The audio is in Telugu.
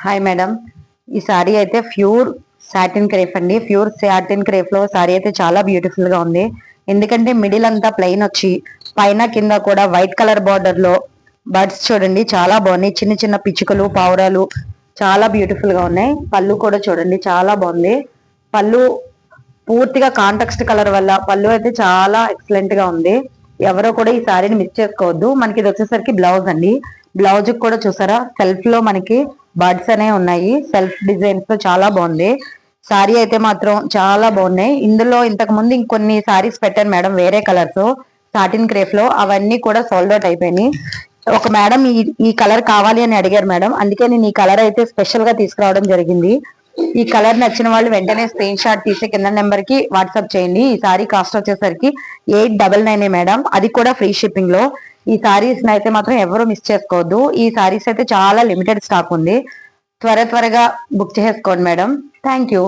హాయ్ మేడం, ఈ సారీ అయితే ప్యూర్ సాటిన్ క్రేప్ అండి. ప్యూర్ సాటిన్ క్రేప్ లో సారీ అయితే చాలా బ్యూటిఫుల్ గా ఉంది. ఎందుకంటే మిడిల్ అంతా ప్లెయిన్ వచ్చి పైన కింద కూడా వైట్ కలర్ బార్డర్ లో బర్డ్స్ చూడండి చాలా బాగున్నాయి. చిన్న చిన్న పిచ్చుకలు పావురాలు చాలా బ్యూటిఫుల్ గా ఉన్నాయి. పళ్ళు కూడా చూడండి చాలా బాగుంది. పళ్ళు పూర్తిగా కాంట్రాస్ట్ కలర్ వల్ల పళ్ళు అయితే చాలా ఎక్సలెంట్ గా ఉంది. ఎవరో కూడా ఈ సారీని మిస్ చేసుకోవద్దు. మనకి ఇది వచ్చేసరికి బ్లౌజ్ అండి. బ్లౌజ్ కూడా చూసారా సెల్ఫ్ లో మనకి బర్డ్స్ అనేవి ఉన్నాయి. సెల్ఫ్ డిజైన్స్ తో చాలా బాగుంది. సారీ అయితే మాత్రం చాలా బాగున్నాయి. ఇందులో ఇంతకు ముందు ఇంకొన్ని సారీస్ పెట్టాను మేడం వేరే కలర్స్ సాటిన్ క్రేప్ లో, అవన్నీ కూడా సోల్డ్ అవుట్ అయిపోయినాయి. ఒక మేడం ఈ కలర్ కావాలి అని అడిగారు మేడం, అందుకే నేను ఈ కలర్ అయితే స్పెషల్ గా తీసుకురావడం జరిగింది. ఈ కలర్ నచ్చిన వాళ్ళు వెంటనే స్క్రీన్ షాట్ తీసి కింద నెంబర్ కి వాట్సాప్ చేయండి. ఈ సారీ కాస్ట్ వచ్చేసరికి 899 మేడం, అది కూడా ఫ్రీ షిప్పింగ్ లో. ఈ సారీస్ అయితే మాత్రం ఎవరు మిస్ చేసుకోవద్దు. ఈ సారీస్ అయితే చాలా లిమిటెడ్ స్టాక్ ఉంది. త్వరగా బుక్ చేసుకోండి మేడం. Thank you.